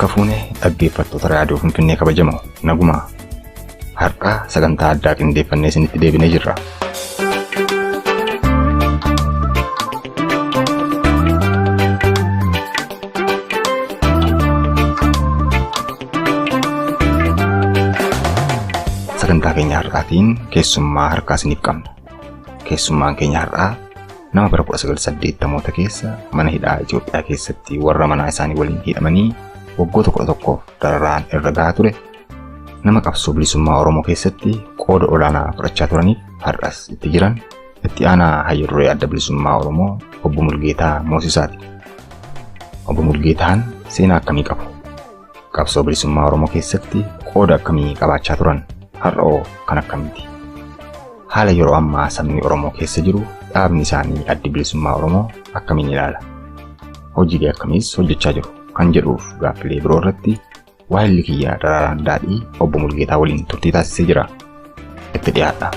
Akka fuune dhaggeeffattoota raadiyoo Finfinnee kabajamoo naguma har'a sagantaa addaa qindeeffannee isinitti deebinee jirra. Sagantaa keenya har'aatiin keessummaa harkaa isiniif qabna. Keessummaan keenya har'aa nama bara 1980 keessa mana hidhaa Itoophiyaa keessatti warra manaa isaanii waliin hidhamanii waggoota 11 dararaan irra gahaa ture, nama qabsoo bilisummaa Oromoo keessatti qooda olaanaa fudhachaa turaniif har'as itti jiran itti aanaa hayyurree adda bilisummaa Oromoo Obbo Mulugeta Mosisaati. Obbo Mulugetaan seenaa akkamii qabu? Qabsoo bilisummaa Oromoo keessatti qooda akkamii qabaachaa turan? Har'oo kan akkamiiti? Haala yeroo ammaa sabni Oromoo keessa jiru dhaabni isaanii addi bilisummaa Oromoo akkamiin ilaala? Hojiilee akkamiis hojjechaa jiru? Kan jedhuuf gaaffilee biroo irratti waa'illi kiyyaa Dararaan Daadhii Obbo Mulugetaa waliin turtii taasisee jira. Itti dhiyaadha.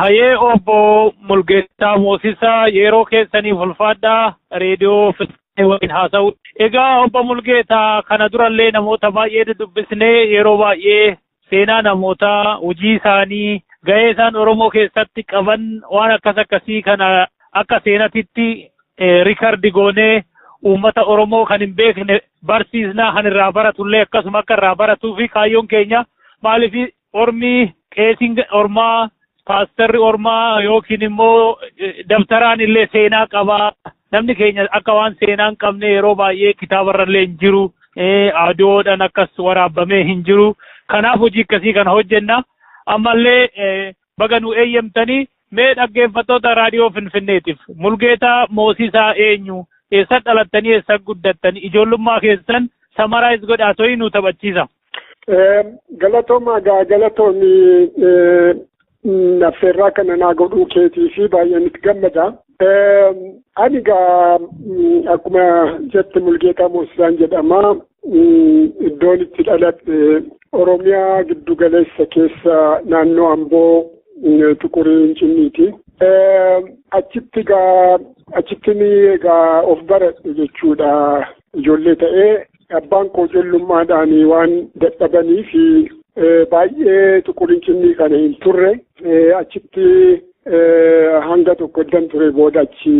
Hayee Obbo Mulugeta Mosissa yeroo keessaniif ulfaadhaa reediyoo Finfinnee waliin haasa'u. Egaa Obbo Mulugeta kana durallee namoota baay'ee dubbisnee yeroo baay'ee seenaa namoota hojii isaanii gahee isaan Oromoo keessatti qaban waan akkasii kana akka seenatitti riikardi goonee uummata Oromoo kan hin beekne barsiisnaa kan irraa baratullee akkasuma akka irraa baratuu fi kaayyoon keenya maaliif ormi qeesiin ormaa Pastorri Ormaa yookiin immoo dabtaraan illee seenaa qaba. Namni keenya akka waan seenaa hin qabne yeroo baay'ee kitaabarrallee hin jiru. Adoodhaan akkas waraabamee hin jiru. Kanaaf hojii akkasii kana hojjenna. Ammallee baga nu eeyyamtanii mee dhaggeeffattoota raadiyoo Finfinneetiif Mulugeta Mosisaa eenyu? Eessa dhalattanii eessa guddattanii? Ijoollummaa keessan samaraayis godhaa to'ii nu taphachiisa. Galatoomii Nafseerraa kana naa godhuu keetii fi baay'een itti gammada. Ani egaa akkuma jette Mulugeta Mosisaan jedhama. Iddoon itti dhaladhe Oromiyaa giddu galeessa keessa naannoo Amboo Tuqurii Cinniiti. Achittiin egaa of baradhe jechuudha ijoollee ta'ee abbaan koo ijoollummaadhaan waan dadhabanii fi baay'ee Tuqurii Cinnii kana hin turre achitti hanga tokko dan ture booda achi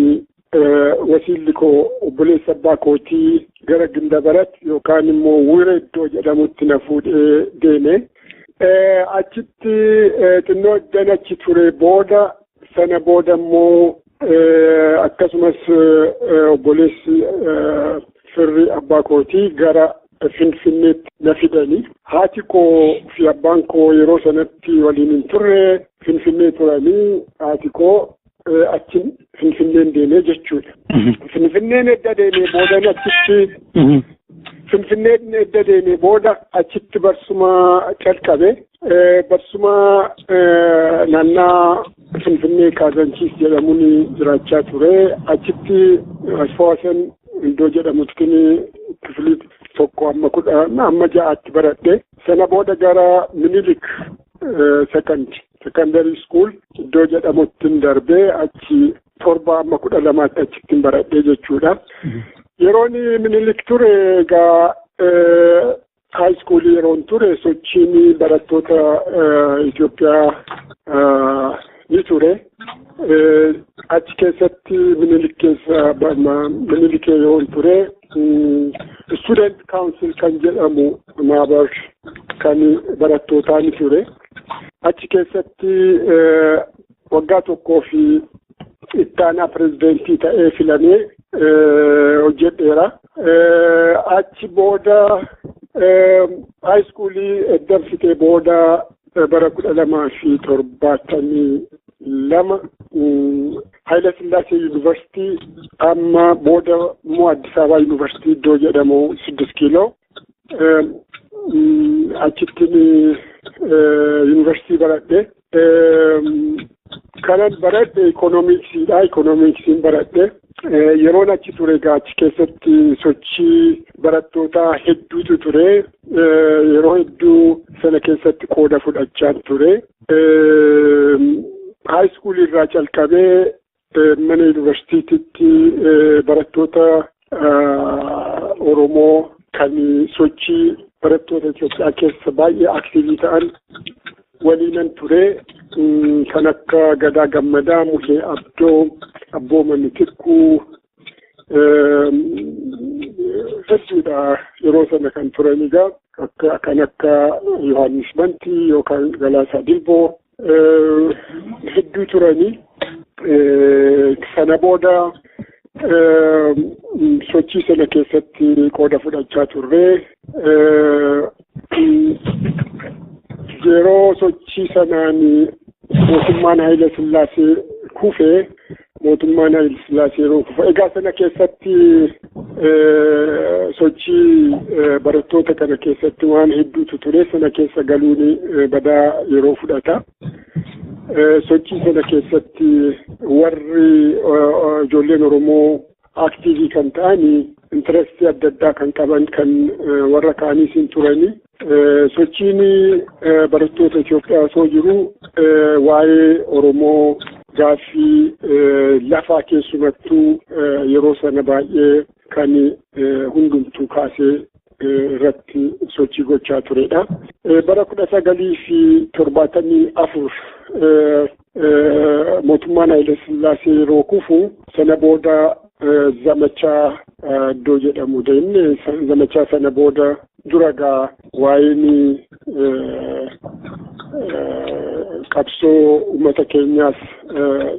wasiilli koo obboleessa abbaa kootii gara Gindabaratti yookaan immoo Wire iddoo jedhamutti na fuudhee deeme. Achitti xinnoo dan achi ture booda sana booda immoo akkasumas obboleessi firri abbaa kootii gara Finfinneetti na fidanii. Haati koo fi abbaan koo yeroo sanatti waliin hin turre Finfinnee turanii haati koo achi Finfinneen deemee jechuudha. Finfinneen edda deemee booda achitti Finfinneen edda deemee booda achitti barsuma calqabe. Barsuma naannaa Finfinnee Kaazaanchiis jedhamuun jiraachaa ture. Achitti Asfaasan iddoo jedhamutti kifilii tokko amma ja'aatti baradhe. Sana booda gara Minilik secondary school iddoo jedhamutti darbee achi 7 amma 12tti achitti baradhe jechuudha. Yeroon Minilik ture egaa high school yeroon ture sochiin barattoota Itoophiyaa ni ture. Achi keessatti Minilik keessa Minilik yeroon ture. Student Council kan jedhamu maabar kan barattootaa ni ture. Achi keessatti waggaa tokkoo fi itti aanaa pirezidentii ta'ee filamee hojjedheera. Achi booda high schoolii eddan fitee booda bara 2072 Haile Sillaasee Yuunivarsiitii amma booda immoo Addis Ababa Yuunivarsiitii iddoo jedhamu 6 kiiloo achittiin yuunivarsiitii baradhe. Kanan baradhe ikoonomiksiidha. Ikoonomiksiin baradhe yeroon achi ture achi keessatti sochii barattootaa hedduutu ture. Yeroo hedduu sana keessatti qooda fudhachaa ture. High school irraa calqabee mana yuunivarsiitiitti barattoota Oromoo kan sochii barattoota Itoophiyaa keessa baay'ee aktiivii ta'an waliinan ture. Kan akka Gadaa Gammadaa, Muhee Abdoo, Abbooman Tikkuu hedduudha yeroo sana kan turan egaa kan akka Yohaannis Bantii yookaan Galaasaa Dilboo hedduu turanii. Sana booda sochii sana keessatti qooda fudhachaa turre. Yeroo sochii sanaan mootummaan Haile Sillaasee kufe, mootummaan Haile Sillaasee yeroo kufe, egaa sana keessatti sochii barattoota kana keessatti waan hedduutu ture. Sana keessa galuun badaa yeroo fudhata. Sochii sana keessatti warri ijoolleen Oromoo aktiivii kan ta'anii intirestii adda addaa kan qaban kan warra kaaniis hin turanii. Sochiin barattoota Itoophiyaa osoo jiru waa'ee Oromoo gaaffii lafaa keessumattuu yeroo sana baay'ee kan hundumtuu kaasee irratti sochii gochaa turedha. Bara 1974 mootummaan Haile Sillaasee yeroo kufu sana booda zamachaa iddoo jedhamu deemne. Zamachaa sana booda duragaa waa'een qabsoo uummata keenyaas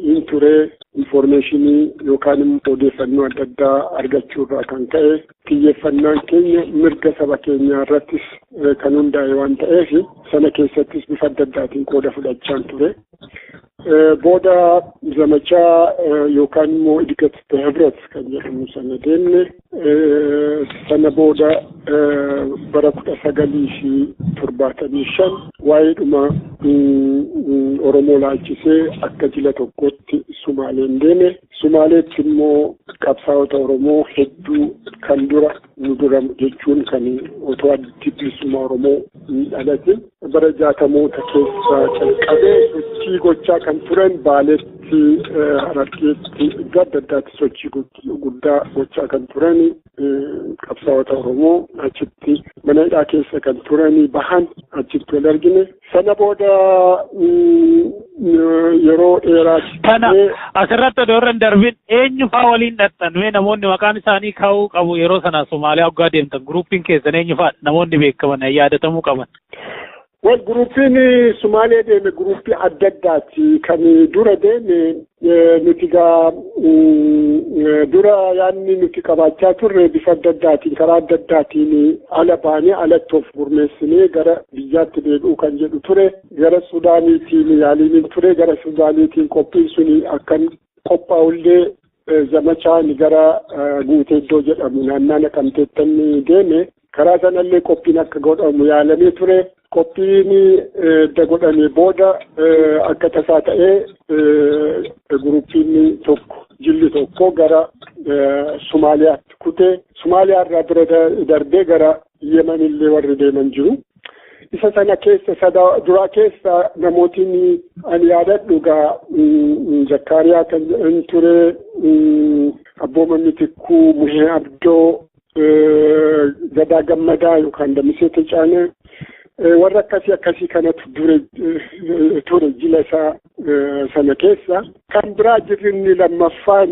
hin ture. Informationii yookaan immoo odeeffannoo adda addaa argachuurraa kan ka'e xiyyeeffannaan keenya mirga saba keenyaa irrattis kan hundaa'e waan ta'eef sana keessattis bifa adda addaatiin qooda fudhachaa ture. Booda zamachaa yookaan immoo idikatti hebret kan jedhamu sana deemne. Sana booda bara 1975 waa'eedhuma Oromoo laalchisee akka jila tokkotti Sumaaleen deeme. Sumaaleetti immoo qabsaa'ota Oromoo hedduu kan dura nu dura jechuun kan otoo addi bilisummaa Oromoo hin dhalatin bara 60moota keessa calqabee sochii gochaa kan turan Baaleetti, Harargeetti iddoo adda addaatti sochii guddaa gochaa kan turan qabsaa'ota Oromoo achitti mana hidhaa keessa kan turanii bahan achitti wal argine. Sana booda yeroo dheeraa kana asirratti doorran darbin eenyu faa waliin dhattan mee namoonni maqaan isaanii kaa'uu qabu yeroo sana Somaaliyaa hoggaa deemtan gruupiin keessan eenyu faa namoonni beekaman yaadatamuu qaban? Wal gruupiin Somaaliyaa deeme gruupii adda addaati. Kan dura deeme nuti gaa dura yaadni nuti qabaachaa turre bifa adda addaatiin karaa adda addaatiin ala baanee alatti of gurmeessinee gara biyyaatti deebi'uu kan jedhu ture. Gara Sudaaniitiin yaaliin ture. Gara Sudaaniitiin qophiin suni akkan qophaa'ullee zamachaan gara guutee iddoo jedhamu naannaa Naqamteetti deeme. Karaa sanallee qophiin akka godhamu yaalamee ture. Qophiin edda godhamee booda akka tasaa ta'ee gruupiin tokko jilli tokko gara Somaaliyaatti kutee Somaaliyaa irraa bira darbee gara Yemenillee warri deeman jiru. Isa sana keessa duraa keessa namootiin ani yaadadhu gaa Zakkaariyaa kan jedhan ture, Abbooman Tikkuu, Muhee Abdoo, Gadaa Gammadaa yookaan Damisee Tacaanee warra akkasii kanatu ture jila isaa sana keessa. Kan biraa jirri lammaffaan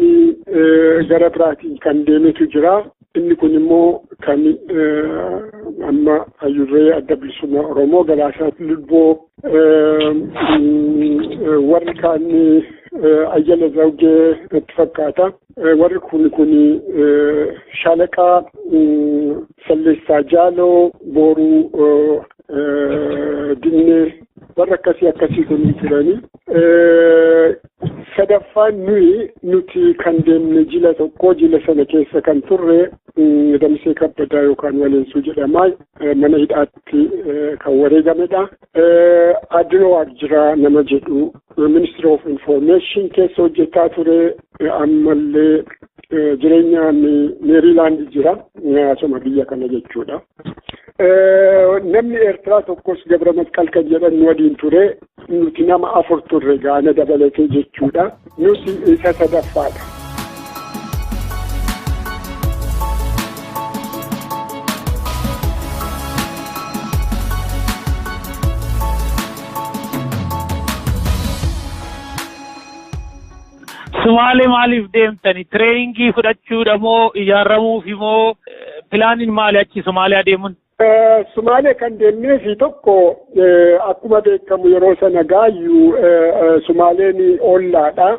gara biraatiin kan deemetu jira. Inni kun immoo kan amma hayyurree adda bilisummaa Oromoo Galaasaa Dilboo warri kaan Ayyala Zawgee itti fakkaata. Warri kun Shaalaqaa Salleessaa Jaaloo Booruu Dinnee warra akkasii kun turanii. Sadaffaan nuti kan deemne jila tokko jila sana keessa kan turre Damisee Kabbadaa yookaan Waleensuu jedhamaa mana hidhaatti kan wareegamedha. Adiloo Arjiraa nama jedhu Ministry of Information keessa hojjetaa ture. Ammallee jireenyaan Meeriilaand jira asuma biyya kana jechuudha. Namni Eertiraa tokkos Gabra Masqal kan jedhan waliin ture nuti nama 4 turre gaana dabalatee jechuudha. Nuti isa sadaffaadha. Sumaalee maaliif deemtani? Tireeningii fudhachuudha moo ijaaramuuf moo pilaaniin maali achi Sumaalee adeemuun? Sumaalee kan deemneefi tokko akkuma beekamu yeroo sana gaayyuu Sumaaleen ollaadha.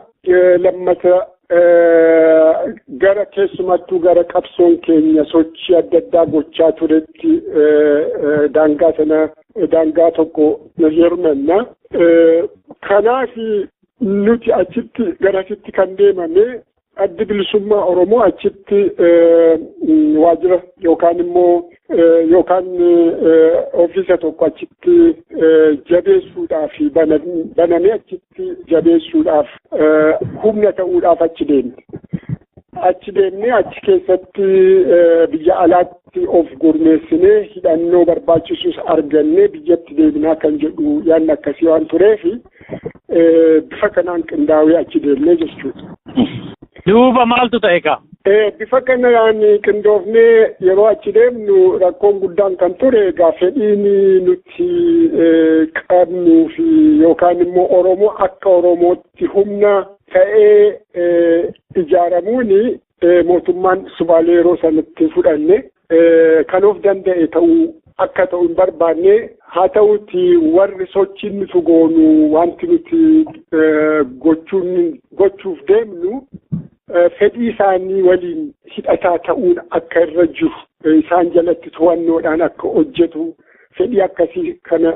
Lammata gara keessumattuu gara qabsoon keenya sochii adda addaa gochaa turetti daangaa tokko hirmanna. Kanaaf nuti achitti garasitti kan deemame addi bilisummaa Oromoo achitti waajjira yookaan ofiisa tokko achitti jabeessuudhaaf banamee achitti jabeessuudhaaf humna ta'uudhaaf achi deemne achi keessatti biyya alaatti of gurmeessinee hidhannoo barbaachisus argannee biyyatti deebinaa kan jedhu yaadni akkasii waan tureefi bifa kanaan qindaawee achi deemnee jechuudha. Duuba maaltu ta'e kaa? Bifa kanaan qindoofnee yeroo achi deemnu rakkoon guddaan kan ture egaa fedhiin nuti qabnuu fi yookaan immoo Oromoo akka Oromootti humna ta'ee ijaaramuuni mootummaan Sumaalee yeroo sanatti fudhanne kan of danda'e akka ta'u hin barbaanne haa ta'uuti warri sochiin nuti goonu wanti nuti gochuuf deemnu fedhii isaanii waliin hidhataa ta'uun akka irra jiru isaan jalatti to'annoodhaan akka hojjetu fedhii akkasii kana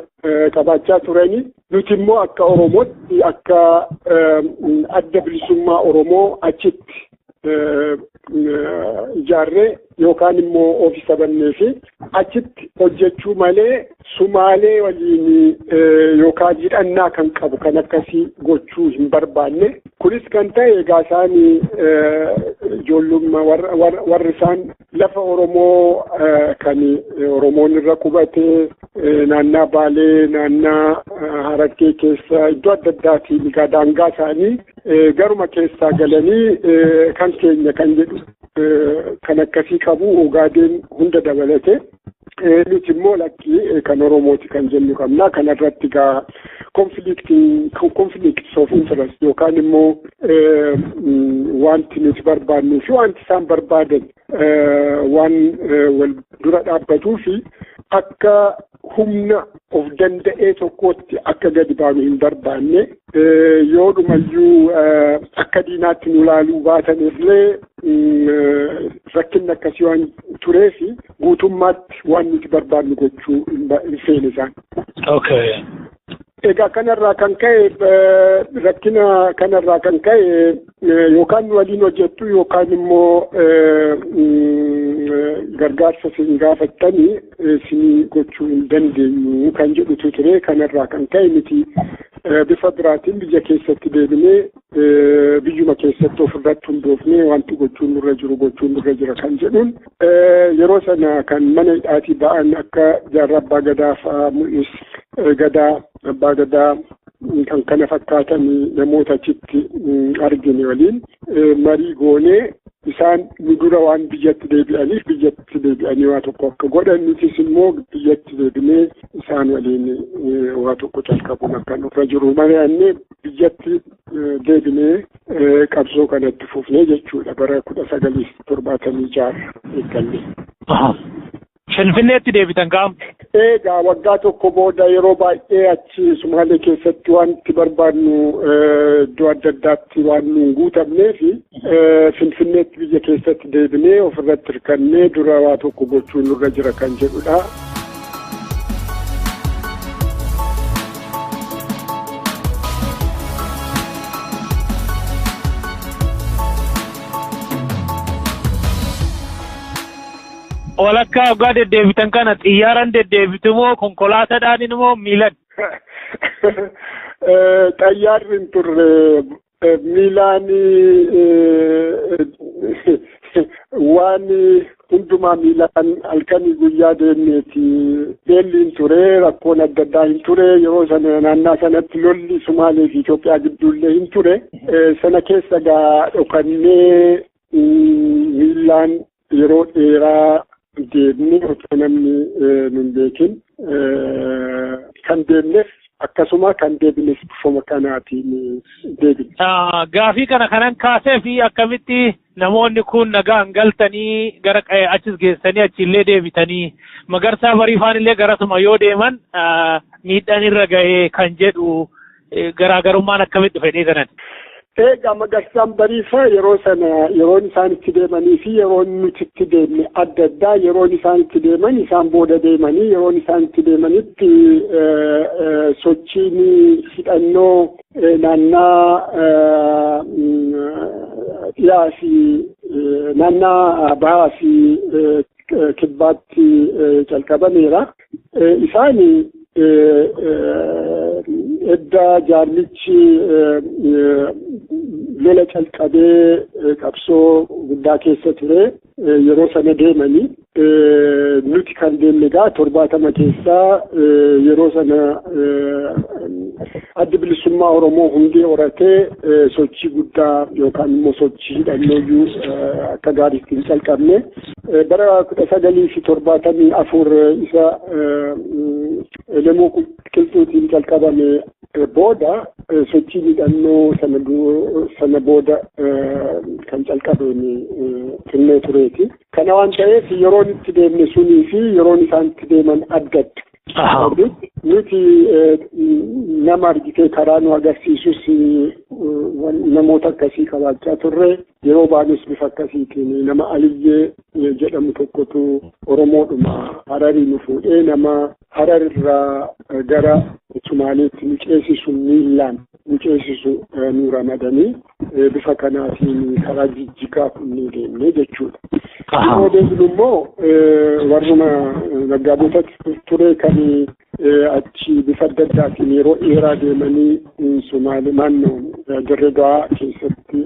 qabaachaa turani. Nuti immoo akka Oromootti akka adda bilisummaa Oromoo achitti ijaarree yookaan immoo ofiisa bannee fi achitti hojjechuu malee Sumaalee waliin yookaan hidhannaa kan qabu kan akkasii gochuu hin barbaanne. Kunis kan ta'e egaa isaanii ijoollummaa warri isaan lafa Oromoo kan Oromoon irra qubatee naannaa Baalee naannaa Harargee keessa iddoo adda addaatiin daangaa isaanii garuma keessaa galanii kan keenya kan jedhu kan akkasii qabu Ogaadeen hunda dabalate. Nuti immoo lakkii kan Oromooti kan jennu qabna. Kanarratti gaa conflicts of interest yookaan immoo wanti nuti barbaannuu fi wanti isaan barbaadan waan wal dura dhaabbatuu fi akka humna of danda'ee tokkotti akka gadi baanu hin barbaanne yoo dhumayyuu akka diinaatti nu laaluu baataneefillee rakkinni akkasii waan tureefi guutummaatti waan nuti barbaannu gochuu hin feene isaan. Okay. Egaa kanarraa kan ka'e rakkina kanarraa kan ka'e yookaan waliin hojjettu yookaan immoo gargaarsa isin gaafattanii isin gochuu hin dandeenyu kan jedhutu ture. Kanarraa kan ka'e miti bifa biraatiin biyya keessatti deebinee biyyuma keessatti ofirratti hundoofnee wanti gochuun nurra jira kan jedhuun yeroo sana kan mana hidhaatii ba'an akka jaarraa abbaa gadaa fa'aa mul'is gadaa abbaa gadaa kan kana fakkaatan namoota achitti argine waliin marii goonee isaan nu dura waan biyyatti deebi'aniif biyyatti deebi'anii waa tokko akka godhan nutis immoo biyyatti deebinee isaan waliin waa tokko calqabuun akka nurra jiru mari'annee biyyatti deebinee qabsoo kanatti fufnee jechuudha bara 1976 eeggalle. Finfinneetti deebitan kaa'am? Egaa waggaa tokko booda yeroo baay'ee achi Sumaalee keessatti wanti barbaadnu iddoo adda addaatti waan nu guutamneef Finfinneetti biyya keessatti deebinee ofirratti hirkannee dura waa tokko gochuun nurra jira kan jedhudha. Walakkaa waggaa deddeebitan kana xiyyaaraan deddeebitu moo konkolaataadhaan immoo miilan? Xayyaarri hin turre miilaan waan hundumaa miilaan halkanii guyyaa deemneeti beelliin ture rakkoon adda addaa hin ture yeroo sana naannaa sanatti lolli Sumaalee fi Itoophiyaa gidduullee hin ture sana keessa gaa dhokannee miilaan yeroo dheeraa deemne otoo namni nun beekin kan deemneef akkasuma kan deebines bifuma kanaatiin deebine. Gaafii kanan kaasee fi akkamitti namoonni kun nagaan galtanii gara achis geessanii achillee deebitanii magarsaa bariifaan illee garasuma yoo deeman miidhaan irra ga'ee kan jedhu garaagarummaan akkamitti fedhee ganan. Egaa magarsaan bariifaa yeroo sana yeroon isaan itti deemanii fi yeroon nuti itti deemne adda addaa yeroon isaan itti deeman isaan booda deemanii yeroon isaan itti deemanitti sochiin hidhannoo naannaa dhiyaa fi naannaa bahaa fi kibbaatti calqabameera. Isaani edda jaarmichi lola calqabee qabsoo guddaa keessa ture yeroo sana deemanii nuti kan deemne gaa 70 keessaa yeroo sana addi bilisummaa Oromoo hundee horatee sochii guddaa yookaan immoo sochii hidhannooyyuu akka gaariitti hin calqabne bara 1974 isa lemuu qilxuutiin calqabame booda sochii hidhannoo sana booda kan calqabame kennee tureeti. Kana waan ta'eef yeroon itti deemne sunii fi yeroon isaan itti deeman adda adda. Nuti nama argitee karaa nu agarsiisus namoota akkasii qabaachaa turre yeroo baanus bifa akkasiitiin nama Aliyyee jedhamu tokkotu Oromoodhuma Hararii nu fuudhee nama Hararirraa gara Sumaaleetti nu ceesisu miillaan nu ceesisu nu ramadanii bifa kanaatiin karaa jijjigaa kunni deemne jechuudha. Yeroo deemnu immoo warruma naggaadota ture kan achi bifa adda addaatiin yeroo dheeraa deemanii Sumaalee naannoo Dirreedawaa keessatti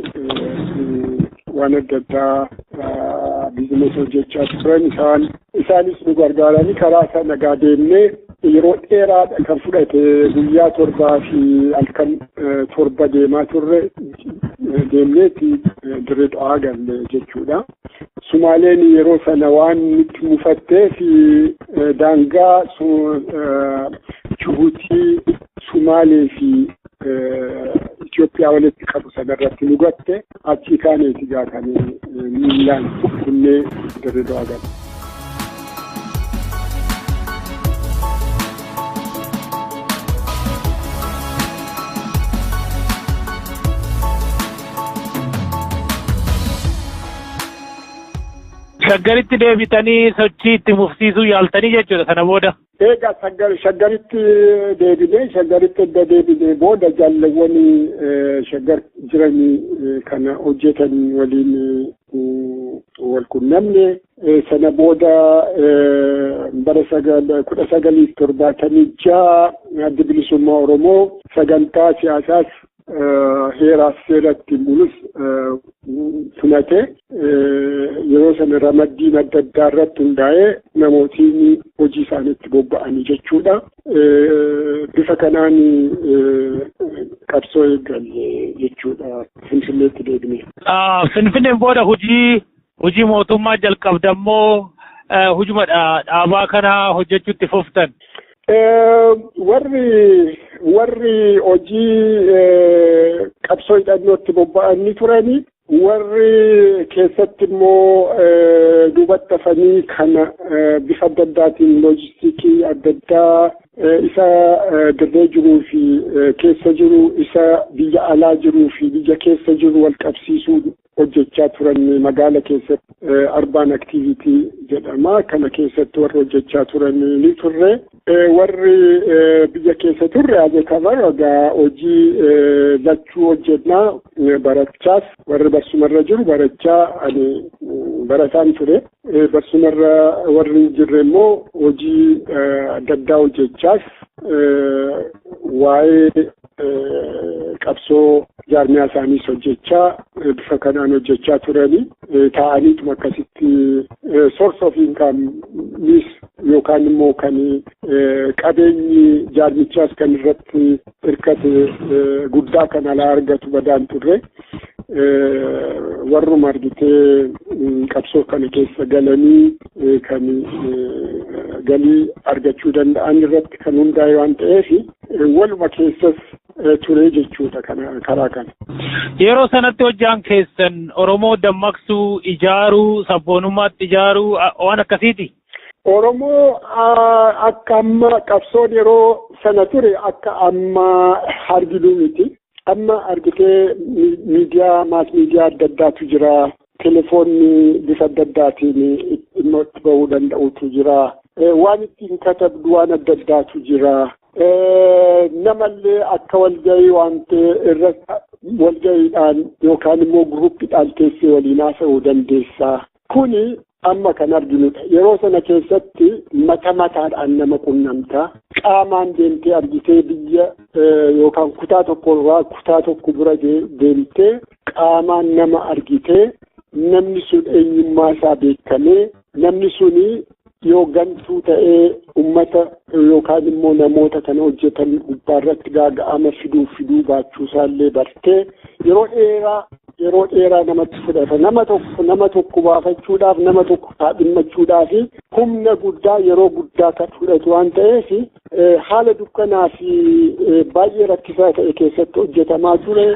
waan adda addaa biizinasii hojjechaa turan isaanis nu gargaaranii karaa sana nagaa deemnee yeroo dheeraadha kan fudhate guyyaa 7 fi halkan 7 deemaa turre deemneeti Dirreedawaa galle jechuudha. Sumaaleen yeroo sana waan nutti mufattee fi daangaa Jibuutii Sumaalee fi Itoophiyaa walitti qabu sanarratti nu gatte achii kaaneeti gaafanii miilaan kunnee Dirreedawaa galle. Shaggaritti deebitanii sochii itti mufsiisuu yaaltanii jechuudha sana booda. Egaa shaggaritti edda deebine booda jaalawwan shaggar jiranii kana hojjetan waliin wal qunnamne sana booda bara 1976 addi bilisummaa Oromoo sagantaa siyaasaas heeraaf seeratti mul'us tumate yeroo sana ramaddiin adda addaa irratti hundaa'ee namootiin hojii isaaniitti bobba'anii jechuudha. Bifa kanaan qabsoo eegalle jechuudha Finfinneetti deebine. Finfinneen booda hojii mootummaa jalqabdammoo hojuma dhaabaa kana hojjechuutti fuftan. Warri hojii qabsoo hidhannootti bobba'anii turanii warri keessatti immoo duubatti hafanii kana bifa adda addaatiin loojistiikii adda addaa isa dirree jiruu fi keessa jiru isa biyya alaa jiruu fi biyya keessa jiru wal qabsiisuu hojjechaa turan magaala keessatti arbaan aktiviitii jedhama. Kana keessatti warri hojjechaa turan ni turre. Warri biyya keessa turre aje kabaraa hojii lachuu hojjennaa barachaas warri barsumarra jiru barachaa ani barataan ture. Barsumarra warri jirre immoo hojii adda addaa hojjechaas waa'ee qabsoo jaarmiyaa isaaniis hojjechaa bifa kanaan hojjechaa turanii taa'aniituma akkasitti source of income yookaan immoo kan qabeenyi jaarmichaas kan irratti hirkate guddaa kan alaa argatu badaan turre warruma argitee qabsoo kana keessa galanii kan galii argachuu danda'an irratti kan hundaa'e waan ta'eef waluma keessas ture jechuudha karaa kana. Yeroo sanatti hojjaan keessan Oromoo dammaqsuu, ijaaruu, sabboonummaatti ijaaruu waan akkasiiti? Oromoo akka amma qabsoon yeroo sana ture akka amma arginu miti. Amma argitee miidiyaa maas miidiyaa adda addaatu jira. Telefoonni bifa adda addaatiin dhimma itti bahuu danda'utu jira. Waan ittiin katabdu waan adda addaatu jira. Namallee akka walgahii waan ta'e irra walgahiidhaan yookaan immoo guruppiidhaan teessee waliin haasa'uu dandeessa. Kuni amma kan arginudha. Yeroo sana keessatti mataadhaan nama qunnamta. Qaamaan deemtee argitee biyya yookaan kutaa tokkorraa kutaa tokko bira deemtee qaamaan nama argitee namni sun eenyummaa isaa beekamee namni suni yoo gantuu ta'ee ummata yookaan immoo namoota kana hojjetan gubbaarratti gaaga'ama fiduu baachuusaallee bartee yeroo dheeraa namatti fudhata. Nama tokko baafachuudhaaf nama tokko kaadhimmachuudhaaf humna guddaa yeroo guddaa kan fudhatu waan ta'eef haala dukkanaa fi baay'ee rakkisaa ta'e keessatti hojjetamaa ture.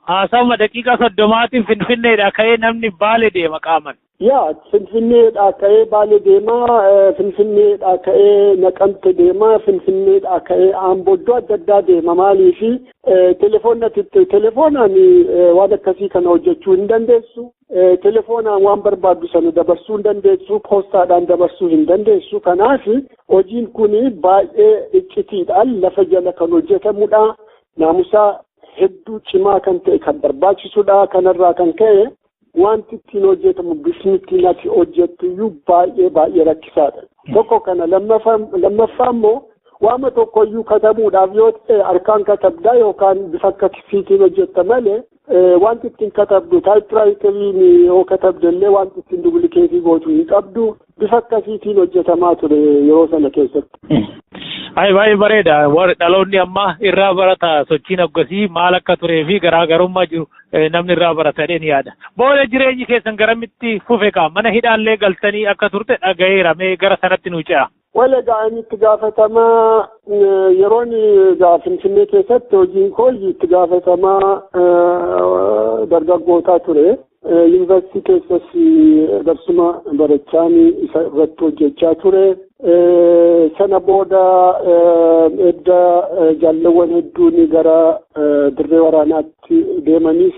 Haasawuma daqiiqaa 30 Finfinneedhaa ka'ee namni Baalee deema qaaman. Yaa Finfinneedhaa ka'ee Baalee deemaa, Finfinneedhaa ka'ee Naqamte deemaa, Finfinneedhaa ka'ee Aambooddoo adda addaa deema. Maaliifi telefoonaan waan akkasii kana hojjechuu hin dandeessu. Telefoonaan waan barbaaddu sana dabarsuu hin dandeessu. Poostaadhaan dabarsuu hin dandeessu. Kanaaf hojiin kun baay'ee iccitiidhaan lafa jala kan hojjetamudha. Naamusaa hedduu cimaa kan ta'e kan barbaachisudha. Kanarraa kan ka'e wanti ittiin hojjetamu bifni ittiin ati hojjettu iyyuu baay'ee rakkisaadha. Tokko kana lammaffaa immoo waama tokko iyyuu katabuudhaaf yoo ta'e harkaan katabdaa yookaan bifa akkasiitiin hojjetta malee wanti ittiin katabdu taayipiraayitariin yoo katabdellee wanti ittiin dubilikeetii gootu hin qabdu bifa akkasiitiin hojjetamaa ture yeroo sana keessatti. Baay'ee bareeda. Dhaloonni amma irraa barata sochiin akkasii maal akka turee fi garaagarummaa jiru namni irraa baratanii ni yaada. Booda jireenyi keessan garamitti fufe qaba. Mana hidhaallee galtanii akka turte dhagaheera. Mee gara sanatti nu ce'a. Wala ga'anii itti gaafatamaa yeroon Finfinnee keessatti hojiin koo itti gaafatamaa dargaggootaa ture. Yuunivarsiitii keessas darsuma barachaan isa irratti hojjechaa ture. Sana booda edda jaalawwan hedduun gara dirree waraanaatti deemanis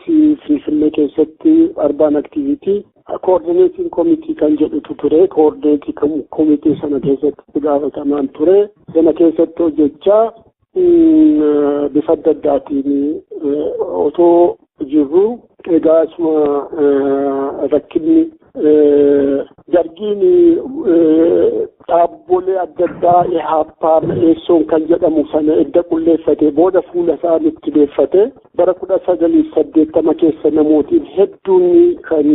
Finfinnee keessatti arbaan aktiviitii coordinating committee kan jedhutu ture. Coordinating committee sana keessatti gaafatamaan ture. Sana keessatti hojjechaa bifa adda addaatiin otoo jirru egaa asuma rakkinni dargiin dhaabbolee adda addaa ihaappaa ma'eessoon kan jedhamu sana edda qulleeffatee booda fuula isaa nutti deeffate bara 1980 keessa namootiin hedduun kan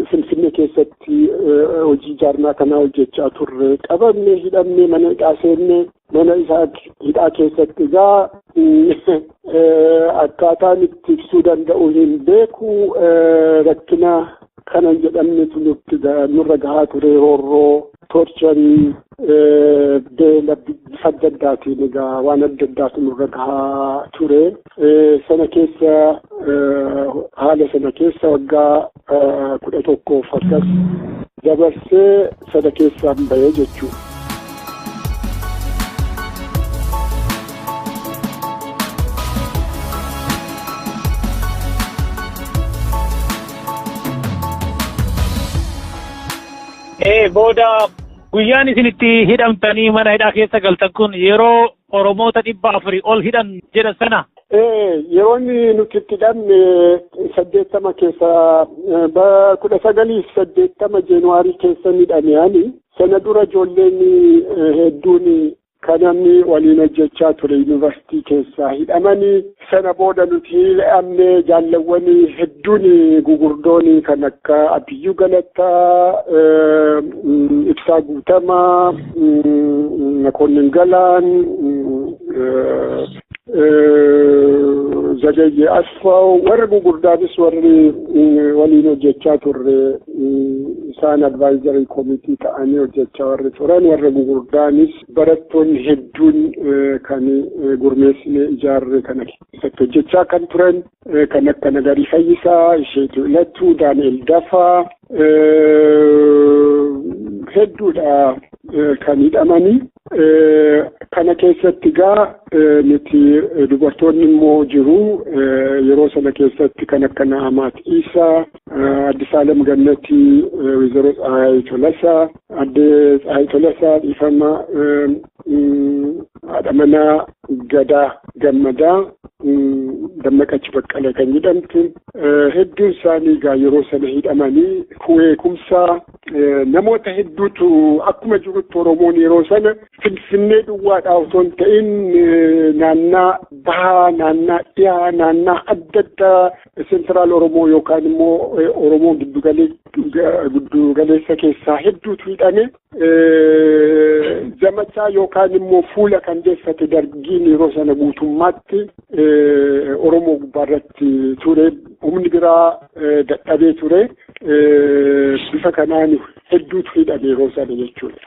Finfinnee keessatti hojii jaarmaa kanaa hojjechaa turre qabamne hidhamne mana hidhaa seenne mana isaa hidhaa keessatti egaa akkaataan itti ibsuu danda'u hin beeku rakkina kanan jedhamnetu nurra gahaa ture roorroo torcharii beela bifa adda addaatiin egaa waan adda addaatu nurra gahaa ture sana keessa haala sana keessa waggaa 11 akkas dabarsee sana keessaan bahee jechuudha. Booda guyyaan isinitti hidhamtanii mana hidhaa keessa galtan kun yeroo Oromoota 400 ol hidhan jedhan sana. Yeroon nuti itti hidhamne 80 keessa 1980 Jeenuwaarii keessa hidhamanii sana dura ijoolleen hedduun kanamni waliin hojjechaa ture yuunivarsiitii keessaa hidhamanii sana booda nuti hidhamne jaallawwanii hedduun gugurdoon kan akka Abiyyuu Galataa, Ibsaa Guutamaa, Makonnin Galaan, Zagayye Asfaaw warra gugurdaanis warri waliin hojjechaa turre isaan advaayizarii koomitii ta'anii hojjechaa warri turan warra gugurdaanis barattoonni hedduun kan gurmeessine ijaarre kana keessatti hojjechaa kan turan kan akka Nagarii Fayyisaa, Isheetu Ilattuu, Daani'el Dafaa hedduudha kan hidhamanii. Kana keessatti gaa nuti dubartoonni immoo jiru yeroo sana keessatti kan akka Na'amaat Isaa, Addis Alem Gannatii, Wizaroo Tsahaayii Tolasaa, Addee Tsahaayii Tolasaa dhiifama haadha manaa Gadaa Gammadaa, Dammaqachi Baqqalee kan jedhamtu hedduun isaanii gaa yeroo sana hidhamanii beekumsaa namoota hedduutu akkuma jirutti Oromoon yeroo sana Finfinnee duwwaadhaa osoo hin ta'in naannaa bahaa, naannaa dhiyaa, naannaa adda addaa Seentiraal Oromoo yookaan immoo Oromoo giddugaleessa keessaa hedduutu hidhame. Zamachaa yookaan immoo fuula kan deeffate dargiin yeroo sana guutummaatti Oromoo gubbaarratti ture. Humni biraa dadhabee ture. Bifa kanaan hedduutu hidhame yeroo sana jechuudha.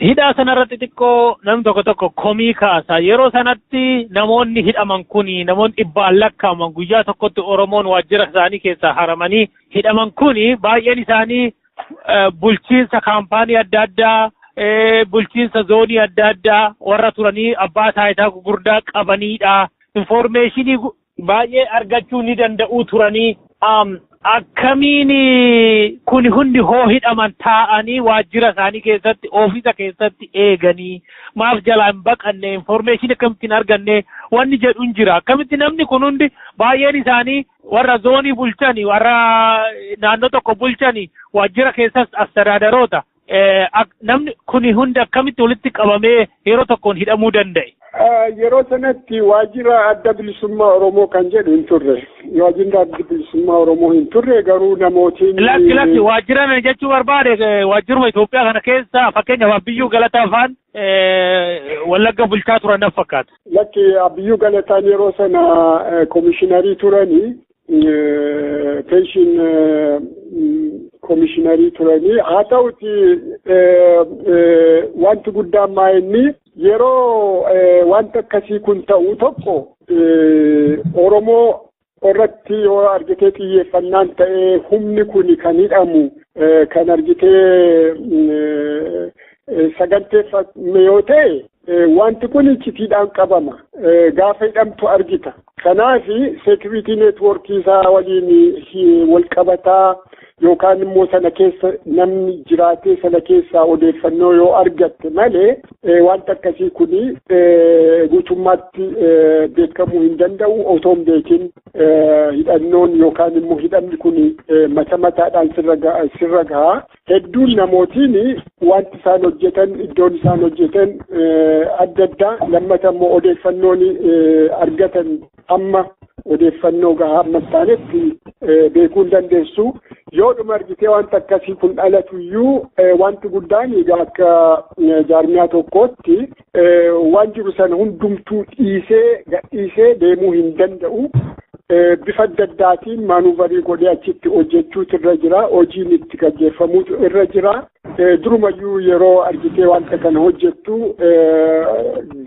Hidhaa sanarratti xiqqoo namni tokko komii kaasa. Yeroo sanatti namoonni hidhaman kuni namoonni dhibbaan lakkaa'aman guyyaa tokkotti Oromoon waajjira isaanii keessaa haramanii hidhaman kuni baay'een isaanii bulchiinsa kaampaanii adda addaa bulchiinsa zoonii adda addaa warra turanii abbaa taayitaa gurguddaa qabaniidha. Informeeshinii baay'ee argachuu ni danda'u turanii. Akkamiin kun hundi hoo hidhaman taa'anii waajjira isaanii keessatti ofiisa keessatti eeganii maaf jalaan baqanne informeeshinii akkamittiin arganne wanni jedhuun jira. Akkamitti namni kun hundi baay'een isaanii warra zoonii bulchanii warra naannoo tokko bulchanii waajjira keessas astiraadaroota. Namni kun hundi akkamitti walitti qabamee yeroo tokkoon hidhamuu danda'e? Yeroo sanatti waajjira adda bilisummaa Oromoo kan jedhu hin turre. Waajjirri adda bilisummaa Oromoo hin turre garuu namootiin lakki waajjira jechuu barbaade waajjiruma Itoophiyaa kana keessa fakkeenyaaf Abiyyuu Galataa faan Wallagga bulchaa turan naf fakkaata. Lakki Abiyyuu Galataan yeroo sana komishiinarii turanii pension komishiinarii turanii haa ta'uti wanti guddaan maa'inni yeroo wanta akkasii kun ta'u tokko Oromoo irratti yoo argitee xiyyeeffannaan ta'ee humni kun kan hidhamu kan argitee saganteeffame yoo ta'e wanti kun iccitiidhaan qabama gaafa hidhamtu argita. Kanaaf security network isaa waliin wal qabataa yookaan immoo sana keessa namni jiraatee sana keessaa odeeffannoo yoo argatte malee wanta akkasii kuni guutummaatti beekamuu hin danda'u otoo hin beekin hidhannoon yookaan immoo hidhamni kuni mataadhaan sirra gahaa. Hedduun namootiin wanti isaan hojjetan iddoon isaan hojjetan adda addaa lammata immoo odeeffannoon argatan amma odeeffannoo gahaa amma taanetti beekuu hin dandeessu. Yoodhuma argitee wanta akkasii kun dhalatuyyuu wanti guddaan egaa akka jaarmiyaa tokkootti waan jiru sana hundumtuu gadhiisee deemuu hin danda'u. Bifa adda addaatiin maanuuvarii godhee achitti hojjechuutu irra jira. Hojiin itti gaggeeffamuutu irra jira. Durumayyuu yeroo argitee wanta kana hojjettu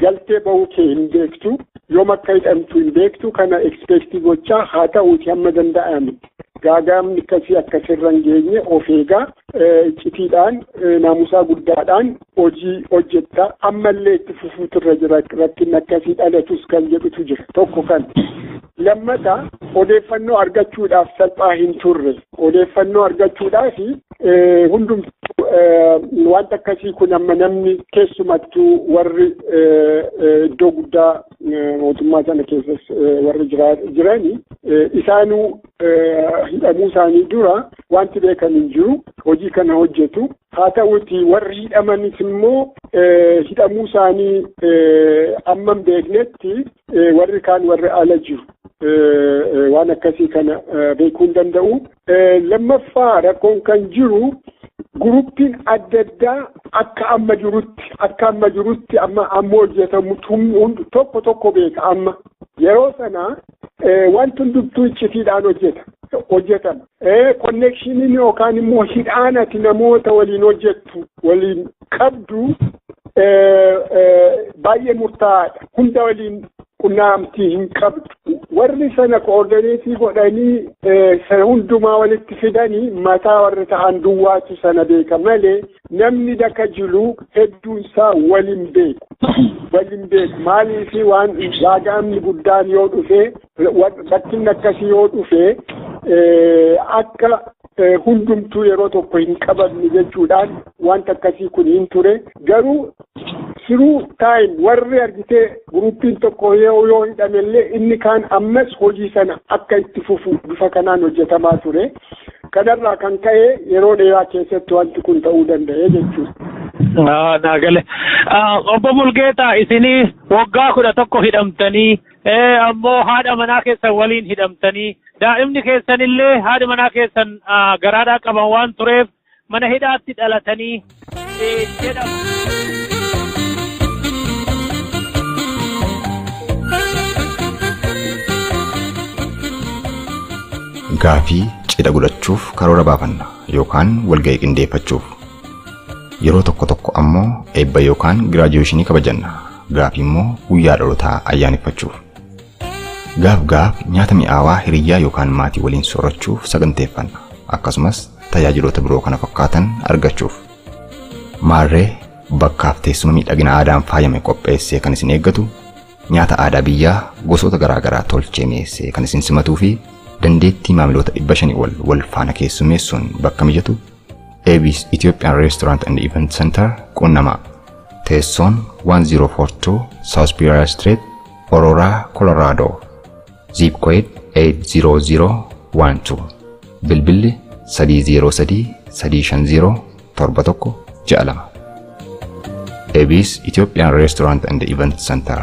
galtee bahuu kee hin beektu. Yoom akka hidhamtu hin beektu. Kana ekspeektii gochaa haa ta'uuti hamma danda'ame. Gaagaamni akkasirra hin geenye of eegaa iccitiidhaan naamusaa guddaadhaan hojii hojjetta. Ammallee itti fufuutu irra jira. Rakkinni akkasii dhalatus kan jedhutu jira. Tokko kan. Lammata odeeffannoo argachuudhaaf salphaa hin turre. Odeeffannoo argachuudhaaf hundumtuu wanta akkasii kun amma namni keessumattuu warri iddoo guddaa mootummaa sana keessas warri jiranii isaanuu hidhamuu isaanii dura wanti beekan hin jiru. Hojii kana hojjetu. haa ta'uti warri hidhamanis immoo hidhamuu isaanii amma hin beeknetti warri kaan warri ala jiru. Waan akkasii kana beekuu hin danda'u. Lammaffaa rakkoon kan jiru guruppiin adda addaa akka amma jirutti amma hojjetamu tokko beeka amma. Yeroo sana wanti hundumtuu iccitiidhaan hojjetama. Konneekshiniin yookaan immoo hidhaan ati namoota waliin hojjettu waliin qabdu baay'ee murtaa'aadha. Hunda waliin qunnamtii hin qabdu. Warri sana koordineetii godhanii hundumaa walitti fidanii mataa warri ta'an duwwaatu sana beeka malee namni daka jiru hedduun isaa waliin beeku. Maaliif waan gaagaamni guddaan yoo dhufe bakkinni akkasii yoo dhufe akka hundumtuu yeroo tokko hin qabamne jechuudhaan wanta akkasii kun hin ture. Garuu through time warri argitee guruppiin tokko yoo hidhamellee inni kaan ammas hojii sana akka itti fufu bifa kanaan hojjetamaa ture. Kanarraa kan ka'e yeroo dheeraa keessatti wanti kun ta'uu danda'e jechuudha. Naagale. Obbo Mulugeta isinii waggaa 11 hidhamtanii ammoo haadha manaa keessan waliin hidhamtanii daa'imni keessanillee haadha manaa keessan garaadhaa qaban waan tureef mana hidhaatti dhalatanii jedhamu. Gaafii cidha godhachuuf karoora baafanna yookaan walga'ii qindeeffachuuf. Yeroo tokko ammoo eebba yookaan giraajuweeshinii kabajanna. Gaafii immoo guyyaa dhalootaa ayyaaneffachuuf. Gaaf nyaata mi'aawaa hiriyyaa yookaan maatii waliin soorachuuf saganteeffanna. Akkasumas tajaajiloota biroo kana fakkaatan argachuuf. Maarree bakkaaf teessuma miidhagina aadaan faayame qopheessee kan isin eeggatu, nyaata aadaa biyyaa gosoota garaagaraa tolchee mi'eessee kan isin simatuu fi dandeettii maamiloota 500 wal faana keessummeessuun bakka mijatu Abis Ethiopian Restaurant and Event Center Qunnama. Teessoon 1042 South Peoria Street, Aurora, Colorado. Zip code 80012. Bilbilli 303-350-7162. Abis Ethiopian Restaurant and Event Center.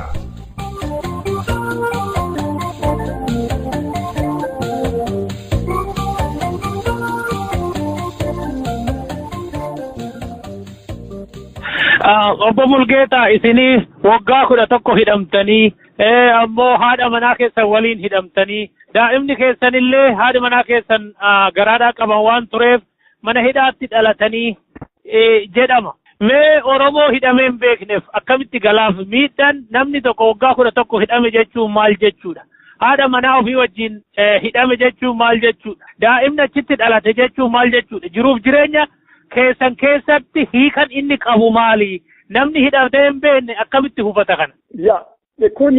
Obbo Mulugeta isinii waggaa 11 hidhamtanii ammoo haadha manaa keessan waliin hidhamtanii daa'imni keessanillee haadha manaa keessan garaadhaa qaban waan tureef mana hidhaatti dhalatanii jedhama. Mee Oromoo hidhamee hin beekneef akkamitti galaaf miidhaan namni tokko waggaa 11 hidhame jechuun maal jechuudha? Haadha manaa ofii wajjin hidhame jechuun maal jechuudha? Daa'imni achitti dhalate jechuun maal jechuudha? Jiruuf jireenya keessan keessatti hiikan inni qabu maali? Namni hidhamee hin beekne akkamitti hubata kana? Kun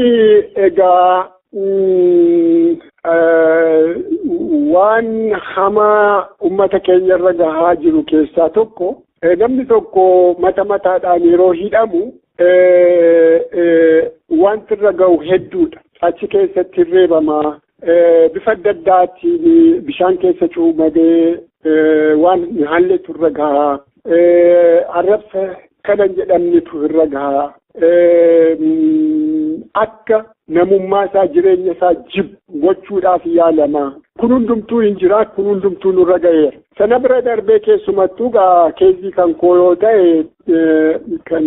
egaa waan hamaa uummata keenya irra gahaa jiru keessaa tokko. Namni tokko mataadhaan yeroo hidhamu wanti irra gahu hedduudha. Achi keessatti reebama. Bifa adda addaatiin bishaan keessa cuumadee waan haalletu irra gahaa. Arrabsa kanan jedhamnitu irra gahaa. Akka namummaa isaa jireenya isaa gochuudhaaf yaalama. Kun hundumtuu hin jira, kun hundumtuu nurra gaheera. Sana bira darbee keessumattuu keezii kan koo yoo ta'e kan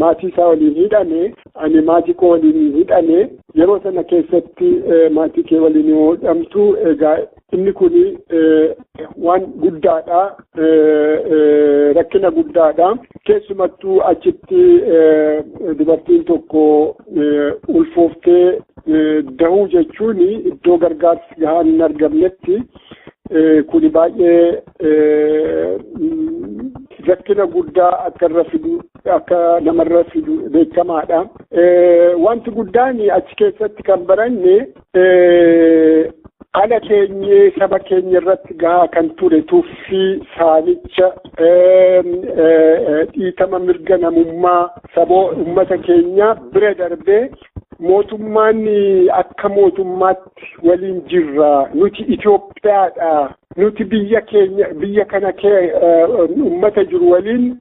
maatii isaa waliin hidhame, ani maatii koo waliin hidhame, yeroo sana keessatti maatii kee waliin yoo hidhamtu egaa inni kun waan guddaadha, rakkina guddaadha. Keessumattuu achitti dubartiin tokko ulfooftee dahuu jechuun iddoo gargaarsi gahaan hin argamnetti kuni baay'ee rakkina guddaa akka namarra fidu beekamaadha. Wanti guddaan achi keessatti kan baranne ala keenyee saba keenya irratti gahaa kan ture tuffii saamicha dhiitama mirga namummaa saboo ummata keenya bira darbee mootummaan akka mootummaatti waliin jirra nuti Itoophiyaadha nuti biyya kana ummata jiru waliin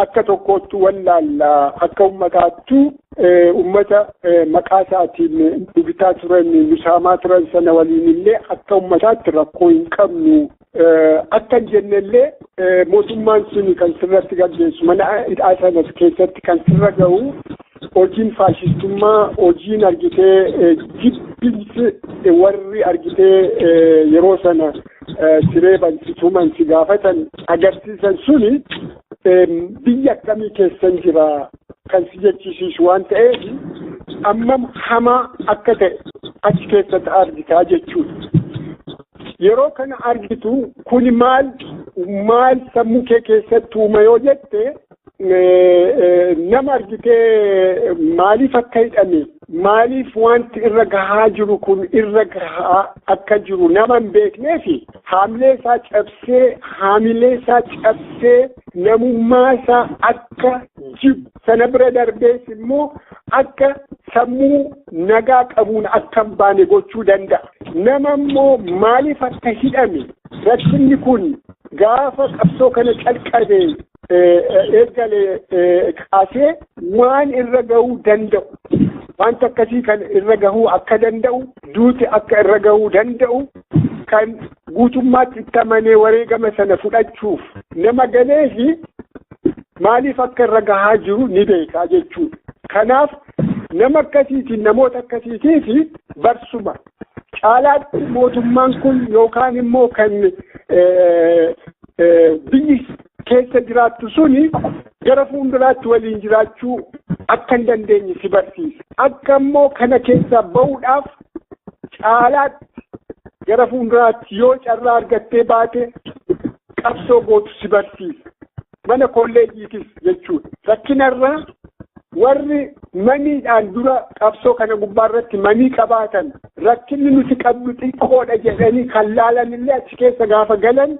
akka tokkootti wallaallaa akka ummataattu ummata maqaa isaatiin dubitaa turan nusaamaa turan sana waliin illee akka ummataatti rakkoo hin qabnu akka jennellee mootummaan suni kan sirratti gaggeessu mana hidhaa sana keessatti kan sirra ga'u hojiin faashistummaa hojiin argitee jibbinsi warri argitee yeroo sana siree bansituman si gaafatan agarsiisan suni biyya akkamii keessan jira kan si jechisiisu waan ta'eef ammam hamaa akka ta'e achi keessatti argitaa jechuudha. Yeroo kana argitu kuni maal sammuu kee keessatti uuma yoo jette nama argitee maaliif akka hidhame maaliif wanti irra gahaa jiru kun irra gahaa akka jiru nama hin beekneefi haamilee isaa cabsee namummaa isaa akka jibu sana bira darbees immoo akka sammuu nagaa qabuun akka hin baane gochuu danda'a. Nama immoo maaliif akka hidhame rakkinni kun gaafa qabsoo kana calqabee eegalee kaasee waan irra gahuu danda'u wanta akkasii kan irra gahuu akka danda'u duuti akka irra gahuu danda'u kan guutummaatti itti amanee wareegama sana fudhachuuf nama galeefi maaliif akka irra gahaa jiru ni beekaa jechuudha. Kanaaf nama akkasiitiin namoota akkasiitiifi barsuma caalaatti mootummaan kun yookaan immoo kan biyyi keessa jiraattu suni gara fuulduraatti waliin jiraachuu akka hin dandeenye si barsiisa. Akka immoo kana keessaa bahuudhaaf caalaatti gara fuulduraatti yoo carraa argattee baate qabsoo gootu si barsiisa. Mana kolleejiitis jechuudha. Rakkinarraa warri maniidhaan dura qabsoo kana gubbaarratti manii qabaatan rakkinni nuti qabnu xiqqoodha jedhanii kan laalanillee achi keessa gaafa galan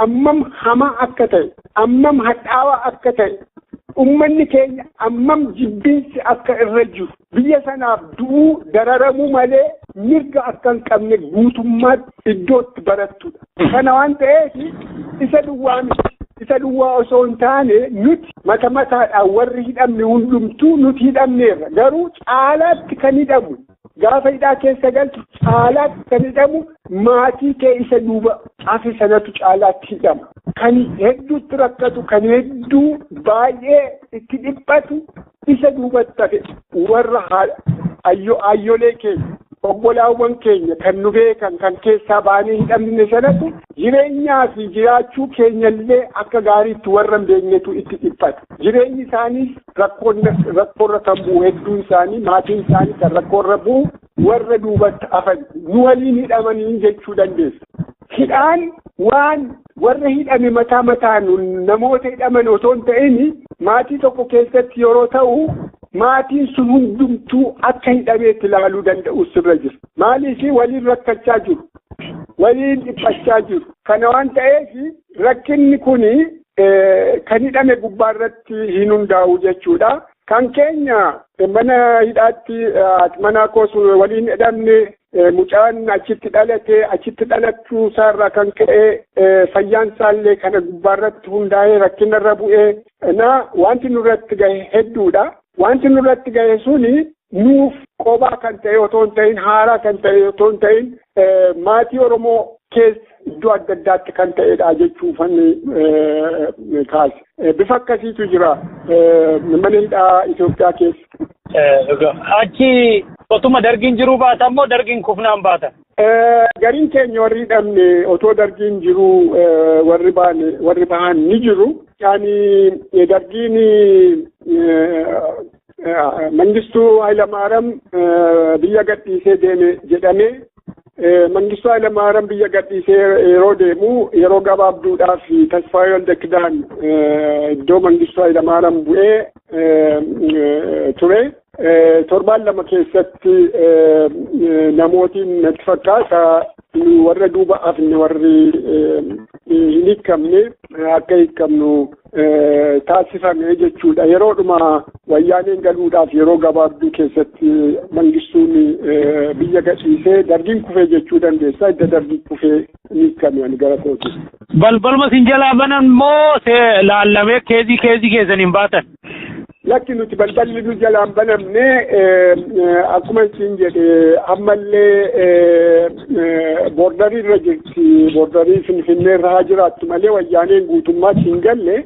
ammam hamaa akka ta'e ammam hadhaawaa akka ta'e ummanni keenya ammam jibbinsi akka irra jiru biyya sanaaf du'uu dararamuu malee mirga akka hin qabne guutummaatti iddootti barattudha. Kana waan ta'eef isa duwwaa miti. Isa duwwaa osoo hin taane nuti mataadhaan warri hidhamne hundumtuu nuti hidhamneerra garuu caalaatti kan hidhamu gaafa hidhaa keessa galtu caalaatti kan hidhamu maatii kee isa duuba hafe sanatu caalaatti hidhama. Kan hedduutti rakkatu kan hedduu baay'ee itti dhiphatu isa duubatti hafe warra ayyoolee keenya obbolaawwan keenya kan nu beekan kan keessaa baanee hidhamne sanatu jireenyaa fi jiraachuu keenyallee akka gaariitti warra hin beeknetu itti dhiphata. Jireenyi isaaniis rakkoorra kan bu'u hedduun isaanii maatiin isaanii kan rakkoorra bu'u warra duubatti hafan nu waliin hidhamanii jechuu dandeessa. Hidhaan waan warra hidhame mataan namoota hidhaman otoo hin ta'in maatii tokko keessatti yeroo ta'u maatiin sun hundumtuu akka hidhameetti ilaaluu danda'u sirra jira. Maaliif waliin rakkachaa jiru? Waliin dhiphachaa jiru. Kana waan ta'eef rakkinni kuni kan hidhame gubbaarratti hin hundaa'u jechuudha. Kan keenya mana hidhaatti mana koos waliin hidhamne mucaan achitti dhalate achitti dhalachuu isaarraa kan ka'e fayyaan isaallee kana gubbaarratti hundaa'ee rakkinarra bu'ee wanti nurratti gahe hedduudha. Wanti nurratti gahe suni nuuf qobaa kan ta'e otoo hin ta'in haaraa kan ta'e otoo hin ta'in maatii Oromoo keessa iddoo adda addaatti kan ta'edha jechuufan kaase. Bifa akkasiitu jira mana hidhaa Itoophiyaa keessa. Achi otuma dargiin jiruu baata immoo dargiin kufnaan baata? Gariin keenya warri hidhamne otoo dargiin jiru warri bahan ni jiru. Yani dargiin Mengistu Hailemariam biyya gadhiisee deeme jedhamee Mengistu Hailemariam biyya gadhiisee yeroo deemu yeroo gabaabduudhaaf Tasfaayee Waldekidaan iddoo Mengistu Hailemariam bu'ee ture. Torbaan lama keessatti namootiin natti fakkaata warra duuba hafne warri hin hiikamne akka hiikamnu taasifame jechuudha. Yeroodhuma wayyaaneen galuudhaaf yeroo gabaabduu keessatti Mengistuun biyya gadhiisee dargiin kufee jechuu dandeessaa. Idda dargiin kufee hiikame gara kooti. Balbalma sin jalaa banan moo laallamee keezii keessaniin baatan? Lakki nuti balballi nu jalaan banamne akkuma isin jedhe ammallee boordarii irra jirti. Boordarii Finfinnee irra haa jiraattu malee wayyaaneen guutummaatti hin galle.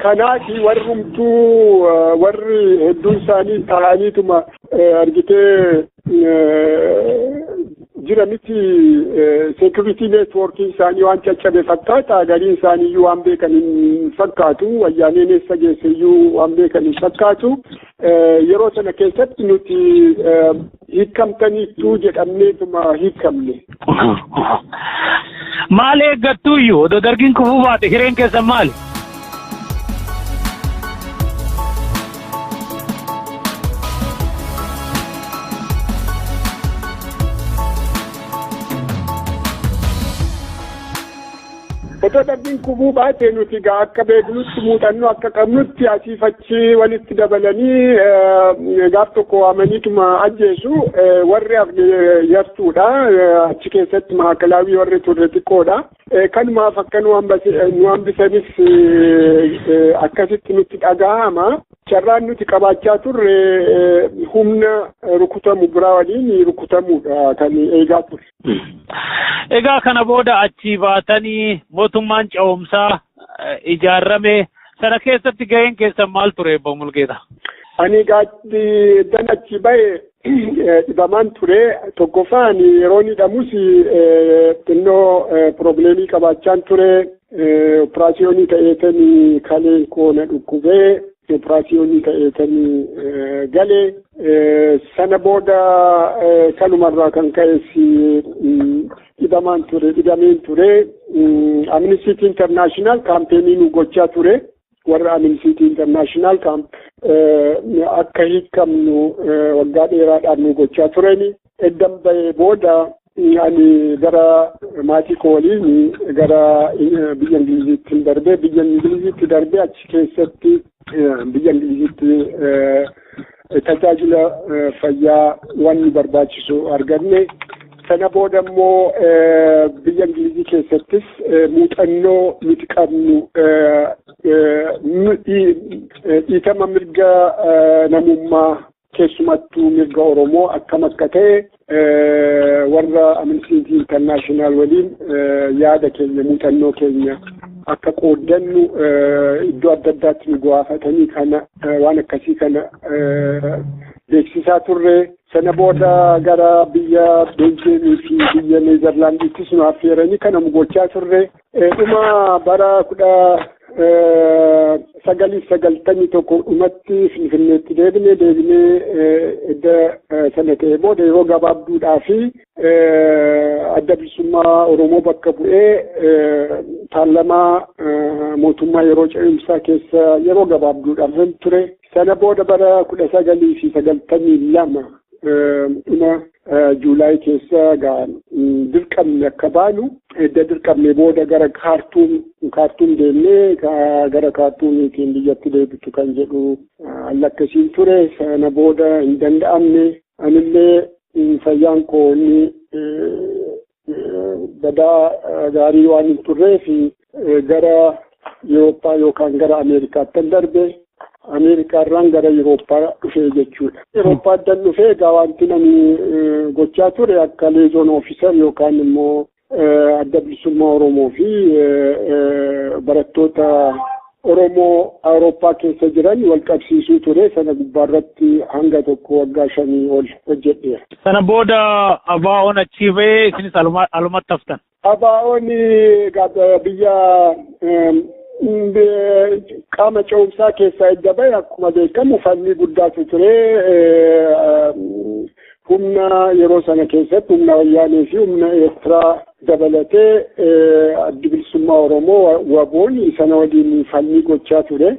Kanaaf warri hedduun isaanii ta'aniituma argitee jira miti security networking isaanii waan caccabe fakkaata. Gariin isaaniiyyuu waan beekan hin fakkaatu. Wayyaaneen eessa geesseyyuu waan beekan hin fakkaatu. Yeroo sana keessatti nuti hiikamtaniittuu jedhamneetuma hiikamne. Maal eeggattuuyyuu odoo dargiin kufuu baate hireen keessan maali? Otoo dargiin kufuu baate nuti akka beeknutti muuxannoo akka qabnutti asii fachi walitti dabalanii gaaf tokko waamaniituma ajjeesu. Warri hafne yartuudha. Achi keessatti maakalaawii warri turre xiqqoodha. Kanumaaf akka nu hambisanis akkasitti nutti dhagahama. Carraan nuti qabaachaa turre humna rukutamu biraa waliin rukutamuudha kan eegaa ture. Egaa kana booda achi baatanii mootummaan ce'umsaa ijaarame sana keessatti gaheen keessan maal ture Obbo Mulugeta? Ani dan achi bahe dhibamaan ture. Tokkoffaan yeroo hidhamus xinnoo probleemii qabaachaan ture. Operaasiyoonii ta'eetanii kaleen koona dhukkubee. Operaasiyoonii ta'eetanii galee sana booda kanumarraa kan ka'es dhibameen ture. Amnesty International kaampeenii nu gochaa ture. Warra Amnesty International akka hiikamnu waggaa dheeraadhaan nu gochaa tureni. Eddan bahee booda ani gara maatii koo waliin gara biyya Ingiliziitti darbee achi keessatti biyya Ingiliziitti tajaajila fayyaa waan nu barbaachisu arganne. Sana booda immoo biyya Ingilizii keessattis muuxannoo nuti qabnu dhiitama mirga namummaa keessumattuu mirga Oromoo akkam akka ta'e warra Amnesty International waliin yaada keenya muuxannoo keenya akka qooddannu iddoo adda addaatti nu gaafatanii kana waan akkasii kana beeksisaa turre. Sana booda gara biyya Beeljeemii fi biyya Neezerlaandiittis nu affeeranii kana nu gochaa turre. Dhuma bara 1991 dhumatti Finfinneetti deebinee edda sana ta'e booda yeroo gabaabduudhaa fi adda bilisummaa Oromoo bakka bu'ee paarlamaa mootummaa yeroo ce'umsaa keessa yeroo gabaabduudhaaf ture. Sana booda bara 1992 dhuma Juulaay keessa dirqamne akka baanu edda dirqamne booda gara kaartuum deemnee gara kaartuumiitiin biyyatti deebitu kan jedhu allakkasiin ture. Sana booda hin danda'amne. Anillee fayyaan koo inni badaa gaarii waan hin turreef gara Yurooppaa yookaan gara Ameerikaatti darbe. Ameerikaarraan gara Yurooppaa dhufee jechuudha. Yurooppaa dhufee egaa wanti nani gochaa ture akka liaison officer yookaan immoo adda bilisummaa Oromoo fi barattoota Oromoo Awurooppaa keessa jiran wal qabsiisuu ture. Sana gubbaarratti hanga tokko waggaa 5 ol hojjedheera. Sana booda ABO'n achi bahee isinis alumatti haftan? ABO'n biyya qaama ce'umsaa keessaa edda bahe akkuma beekamu falmii guddaatu ture. Humna yeroo sana keessatti humna wayyaanee fi humna Eertiraa dabalatee addi bilisummaa Oromoo WBO'n sana waliin falmii gochaa ture.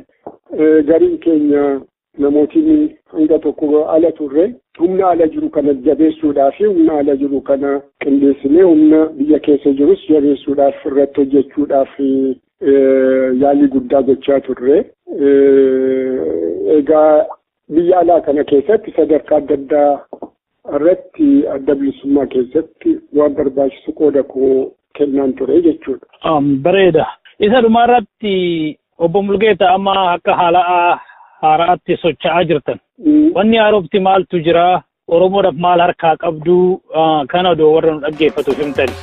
Gariin keenya namootiin hanga tokko ala turre humna ala jiru kana jabeessuudhaaf humna ala jiru kana qindeessinee humna biyya keessa jirus jabeessuudhaaf irratti hojjechuudhaaf yaalii guddaa gochaa turre. Egaa biyya alaa kana keessatti sadarkaa adda addaa irratti adda bilisummaa keessatti waan barbaachisu qooda koo kennaan ture jechuudha. Bareeda. Isa dhumarratti Obbo Mulugeta amma akka haala haaraatti socho'aa jirtan. Wanni haarofti maaltu jira? Oromoodhaaf maal harkaa qabdu? Kana odoo warra nu dhaggeeffatu himtani.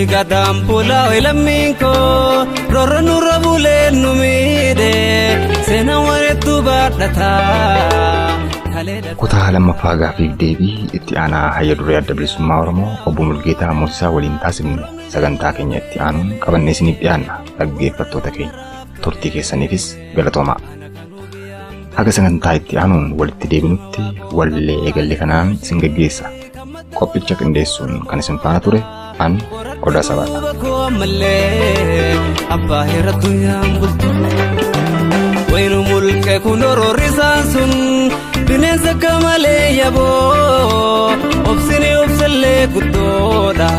Gadam pula ilaminko roro nurra bule numide sena waretu badata. Kutaa lammaffaa gaaffii deebii itti aanaa hayya duree adda bilisummaa Oromoo Obbo Mulugeta Mosissa waliin taasifne sagantaa keenya itti aanuun qabannee isiniif dhiyaanna dhaggeeffattoota keenya. Turtii keessaniifis galatoomaa. Haga sagantaa itti aanuun walitti deebinutti wallee eegalle kanaan isin gaggeessa. Qophicha qindeessuun kan isin faana ture an Oda Sabata. Abba heratu yambultu wainu mulke kunoro risansun binensa kamale yabo obsini obselle kudoda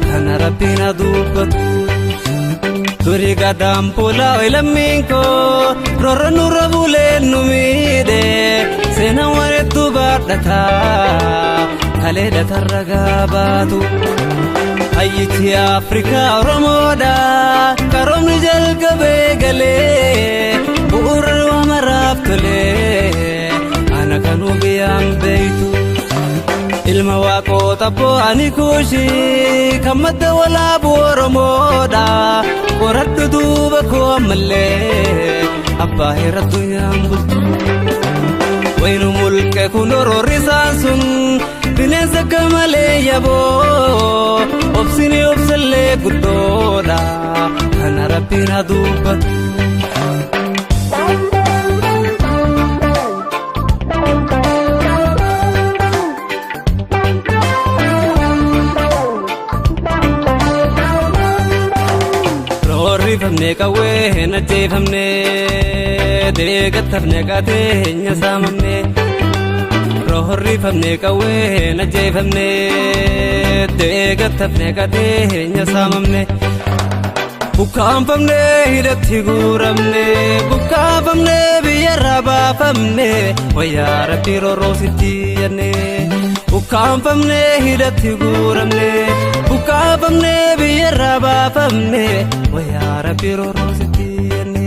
kana rabbina dubbatu turi gadam pula ilaminko roro nurra bule numide sena waretu badata kaleda tarragabatu Ayyiti Afrika Oromoda karomni jalqabe galee bu'uura maraaf tole ana kanu biyaan beeytu ilma waaqoo tabboo ani kuushii kan madda walaabu Oromoda qoradhu duuba koo ammallee abbaa heeratu yaan bultu wayinu mulke kun ororisaan sun bineensa kamalee yaboo obsini obselle guddoodha kana rabbina dubbatu. Roorrifamne qawwee na jeefamne deegattafne qateenya saamamne. Roorrifamne qawwee na jeefamne deegattafne qateenya saamamne. Bukkaanfamne hidhatti guuramne bukkaanfamne biyyarraa baafamne wayyaa rabbi roorroositti yanne. Bukkaanfamne hidhatti guuramne bukkaanfamne biyyarraa baafamne wayyaa rabbi roorroositti yanne.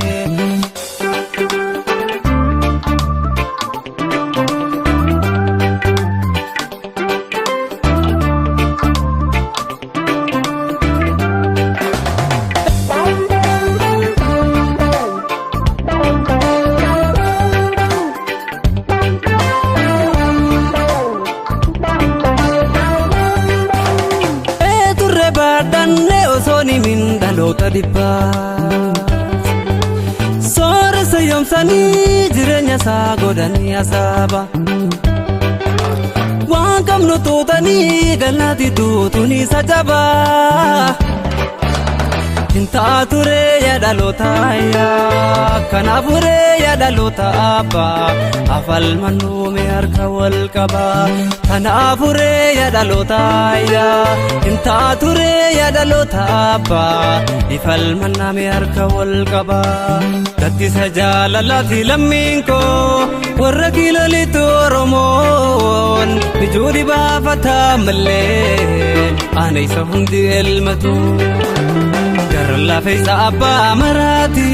Soora sayyoomsanii jireenya isaa godhanii asaaba waan qabnu tuutanii galati duutuun isa jabaa hintaa ture yaadaloota yaa kanaafure yaadaloota abbaa afalmannuume harka wal qabaa kanaafure yaadaloota yaa hintaa ture yaadaloota abbaa ifalmannaame harka wal qabaa gattisa jaalalaati lammiinkoo warra kiilolitu Oromoon mijuudi baafataa mallee ana isa hundi elmatu. Laafisa abbaa maraati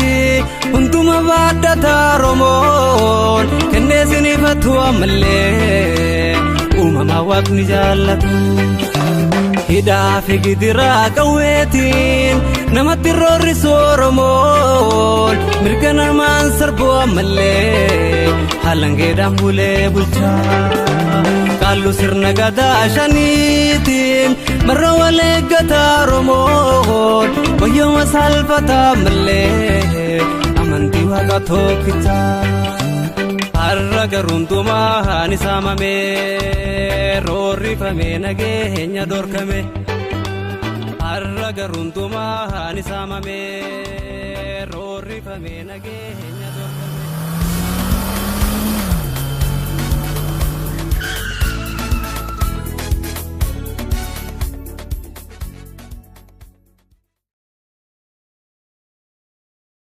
hunduma baadhata Oromoon kenneesiniifatu ammallee uumama waaqni jaallatu. Hidhaa fi gidiraa qawweetiin namatti roorrisu Oromoon mirga namaan sarbu ammallee haalangeedhaan bulee bulchaa. Qaallu sirna gadaa shaniitiin marra waliigata Oromoon wayyuma salphata malee amantii waaqa tokkicha har'a garuuntumaan isaamamee roorrifamee nageenya dorkame har'a garuuntumaan isaamamee roorrifamee nageenya dorkame.